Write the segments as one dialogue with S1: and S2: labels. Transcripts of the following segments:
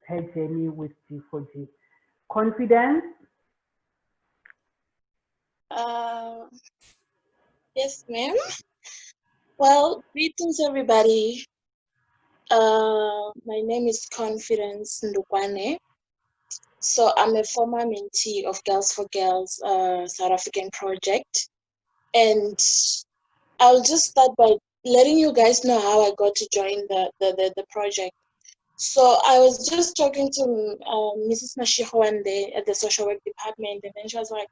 S1: her journey with G4G. Confidence?
S2: Yes, ma'am. Well, greetings, everybody. My name is Confidence Ndukwane. So I'm a former mentee of Girls for Girls South African project. And I'll just start by letting you guys know how I got to join the project. So I was just talking to Mrs. Mashiho one day at the social work department, and then she was like,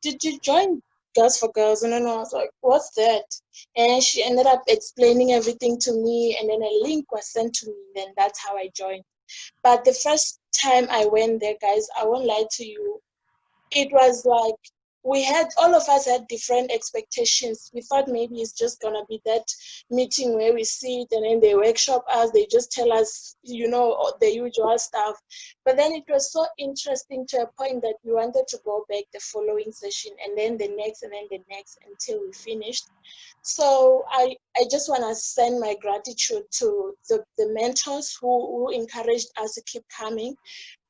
S2: "Did you join Girls for Girls?" And then I was like, "What's that?" And she ended up explaining everything to me, and then a link was sent to me. Then that's how I joined. But the first time I went there, guys, I won't lie to you, it was like all of us had different expectations. We thought maybe it's just gonna be that meeting where we sit and then they workshop us, they just tell us, the usual stuff. But then it was so interesting to a point that we wanted to go back the following session and then the next and then the next until we finished. So I just want to send my gratitude to the mentors who encouraged us to keep coming,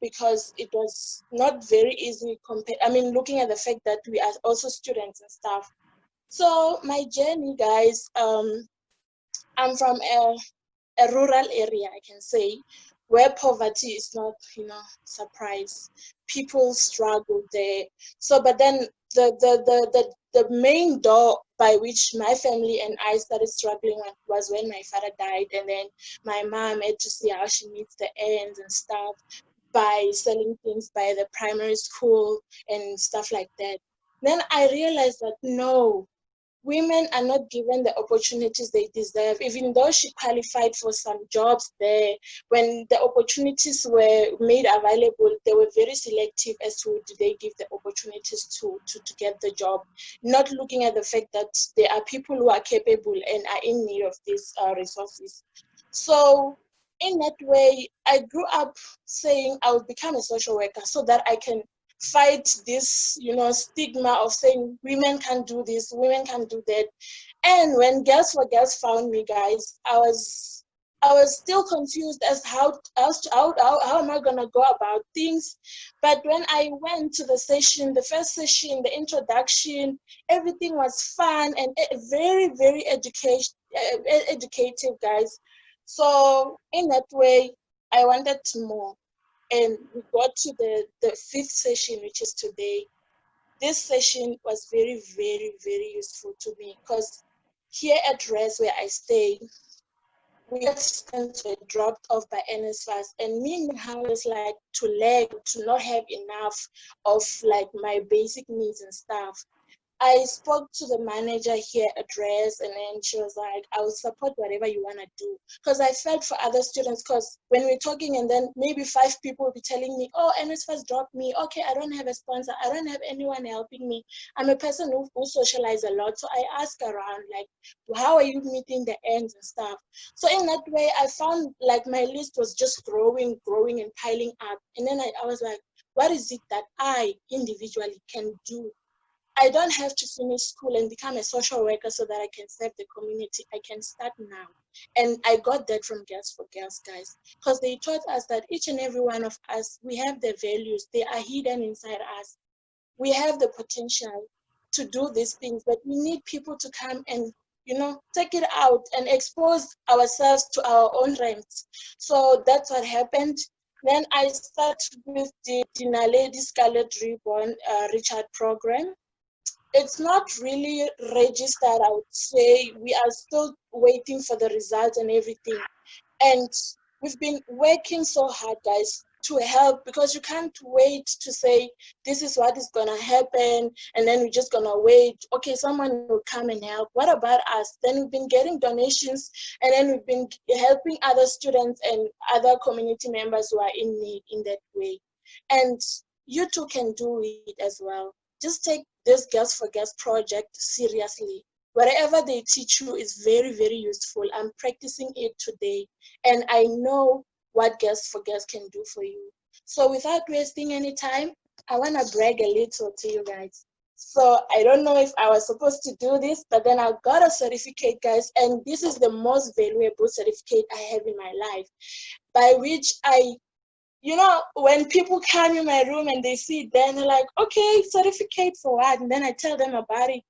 S2: because it was not very easy looking at the fact that we are also students and stuff. So my journey, guys, I'm from a rural area, I can say, where poverty is not, surprise. People struggle there. So, but then the main door by which my family and I started struggling was when my father died, and then my mom had to see how she meets the ends and stuff by selling things by the primary school and stuff like that. Then I realized that no, women are not given the opportunities they deserve. Even though she qualified for some jobs there, when the opportunities were made available, they were very selective as to who do they give the opportunities to get the job, not looking at the fact that there are people who are capable and are in need of these resources. So in that way, I grew up saying I would become a social worker so that I can fight this, stigma of saying women can't do this, women can't do that. And when Girls for Girls found me, guys, I was still confused as how am I gonna go about things. But when I went to the session, the first session, the introduction, everything was fun and very, very educative, guys. So in that way, I wanted more. And we got to the fifth session, which is today. This session was very, very, very useful to me, because here at RES where I stay, we had students were dropped off by NSFAS, and me and how it's like to lag, to not have enough of like my basic needs and stuff. I spoke to the manager here at RES, and then she was like, I will support whatever you want to do. Because I felt for other students, because when we're talking and then maybe 5 people will be telling me, oh, NSFAS dropped me. Okay, I don't have a sponsor. I don't have anyone helping me. I'm a person who socialize a lot. So I ask around, like, how are you meeting the ends and stuff? So in that way, I found like my list was just growing and piling up. And then I was like, what is it that I individually can do? I don't have to finish school and become a social worker so that I can serve the community. I can start now. And I got that from Girls for Girls, guys, because they taught us that each and every one of us, we have the values. They are hidden inside us. We have the potential to do these things, but we need people to come and, take it out and expose ourselves to our own realms. So that's what happened. Then I started with the Naledi Scarlet Ribbon Reach-out program. It's not really registered, I would say. We are still waiting for the results and everything. And we've been working so hard, guys, to help, because you can't wait to say, this is what is going to happen, and then we're just going to wait. Okay, someone will come and help. What about us? Then we've been getting donations, and then we've been helping other students and other community members who are in need in that way. And you too can do it as well. Just take this Girls for Girls project seriously. Whatever they teach you is very, very useful. I'm practicing it today, and I know what Girls for Girls can do for you. So without wasting any time, I want to brag a little to you guys. So I don't know if I was supposed to do this, but then I got a certificate, guys, and this is the most valuable certificate I have in my life, by which I you know, when people come in my room and they see it there and they're like, okay, certificate for what? And then I tell them about it.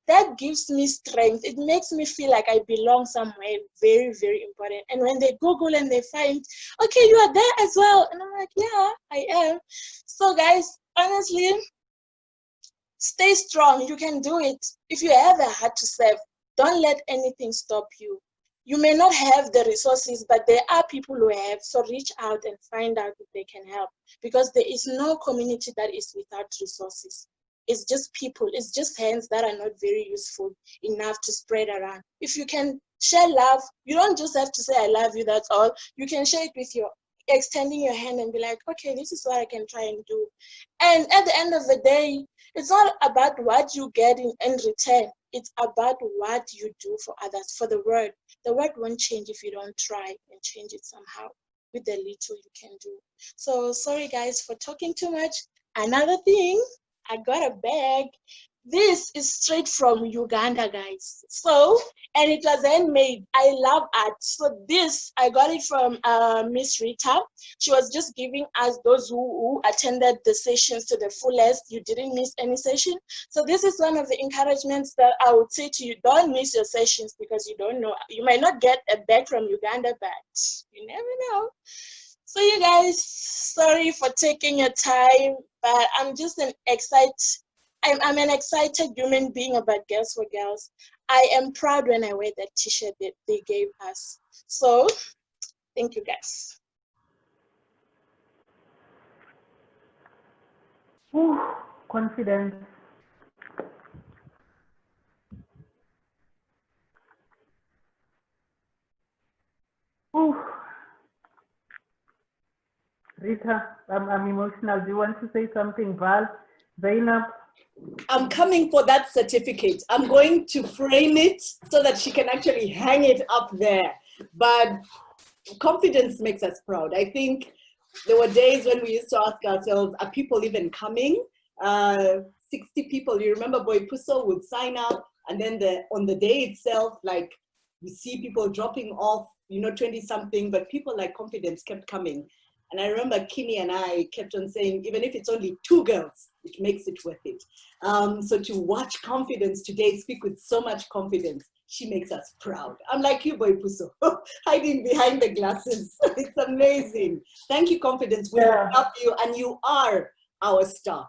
S2: That gives me strength. It makes me feel like I belong somewhere very, very important. And when they Google and they find, okay, you are there as well. And I'm like, yeah, I am. So guys, honestly, stay strong. You can do it. If you have a heart to serve, don't let anything stop you. You may not have the resources, but there are people who have. So reach out and find out if they can help, because there is no community that is without resources. It's just people. It's just hands that are not very useful enough to spread around. If you can share love, you don't just have to say, I love you, that's all. You can share it with your, extending your hand and be like, okay, this is what I can try and do. And at the end of the day, it's not about what you get in return. It's about what you do for others, for the world. The world won't change if you don't try and change it somehow with the little you can do. So sorry guys for talking too much. Another thing, I got a bag. This is straight from Uganda, guys. So, and it was handmade. I love art. So this, I got it from Miss Rita. She was just giving us, those who attended the sessions to the fullest. You didn't miss any session. So this is one of the encouragements that I would say to you. Don't miss your sessions, because you don't know. You might not get a bag from Uganda, but you never know. So you guys, sorry for taking your time, but I'm just I'm an excited human being about Girls for Girls. I am proud when I wear that t-shirt that they gave us. So thank you guys.
S1: Ooh, confidence. Ooh. Rita, I'm emotional. Do you want to say something, Val? Zainab?
S3: I'm coming for that certificate. I'm going to frame it so that she can actually hang it up there. But confidence makes us proud. I think there were days when we used to ask ourselves, are people even coming? 60 people, you remember Boy Pusso would sign up, and then on the day itself, like, you see people dropping off, 20 something, but people like confidence kept coming. And I remember Kimi and I kept on saying, even if it's only 2 girls, it makes it worth it. So to watch confidence today speak with so much confidence, she makes us proud. I'm like you, Boy Pusso, hiding behind the glasses. It's amazing. Thank you, confidence. We love you, and you are our star.